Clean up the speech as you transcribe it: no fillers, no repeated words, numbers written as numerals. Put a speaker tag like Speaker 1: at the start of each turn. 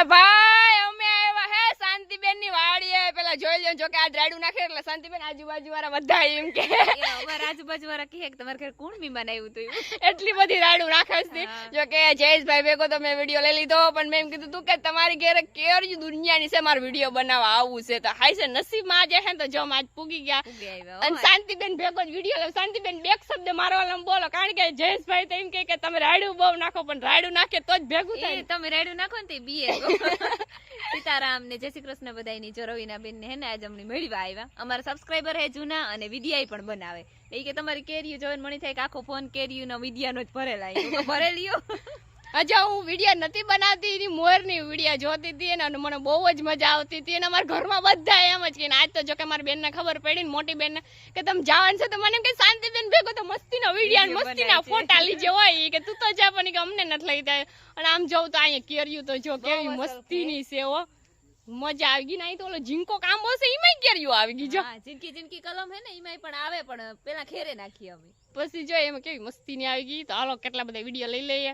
Speaker 1: ભાઈ અમે આવ્યા હે શાંતિબેન ની વાડીએ પેલા જોઈ લ્યો જો કે આ રાડું નાખે એટલે શાંતિબેન આજુબાજુ વાળા બધા એમ કે
Speaker 2: અમાર આજુબાજુ વાળા કહે કે તમારે ઘરે કોણ મહેમાન આવ્યું તું
Speaker 1: એટલી બધી રાડું નાખે છે જો કે જયેશભાઈ ભેગો તો મેં વિડીયો લઈ લીધો પણ મેં એમ કીધું તું કે તમારી ઘરે કેરી દુનિયાની છે મારો વિડીયો બનાવવા આવું છે તો હાય છે નસીબમાં આજે હે તો જો આજ પૂગી ગયા અને શાંતિબેન ભેગો જ વિડીયો લે શાંતિબેન બે શબ્દ મારવા લમ બોલો કારણ કે જયેશભાઈ તો એમ કે તમે રાડું બહુ નાખો પણ રાડું નાખે તો જ ભેગું થાય
Speaker 2: તમે રાડું નાખો ને તે બીએ સીતારામ ને જય શ્રી કૃષ્ણ બધાયની જો રવીના બેન ને હે ને આજ અમને મળવા આવ્યા અમારા સબસ્ક્રાઇબર હે જૂના અને વિડિયા પણ બનાવે એ કે તમારી કેરીયું જોઈને મને થાય કે આખો ફોન કેરીયું નો વિડિયાનો જ ભરેલા ભરેલીયો
Speaker 1: હજુ હું વિડીયો નથી બનાવતી એની મોરની વિડીયો જોતી હતી અને મને બહુ જ મજા આવતી હતી અને અમારા ઘરમાં બધા એમ જ કે આજ તો જો કે મારી બેનને ખબર પડી ને મોટી બેનને કે તમે જવાનું છે તો મને એમ કે શાંતિબેન ભેગો તો મસ્તીનો વિડીયો મસ્તીના ફોટા લીધે હોય કે તું તો જા પણ કે અમને નથી લઈ જાય અને આમ જોઉં તો અહીંયા કેર્યું તો જો કેવી મસ્તીની છે હો મજા આવી ગઈ ને અહીં તો ઓલો ઝીંકો કામ હશે એમાંય કેર્યું આવી ગઈ જો
Speaker 2: ઝીંકી ઝીંકી કલમ હે ને એમાંય પણ આવે પણ પેલા ખેરે નાખી અમે
Speaker 1: પછી જો એમાં કેવી મસ્તીની આવી ગઈ તો હાલો કેટલા બધા વિડીયો લઈ લઈએ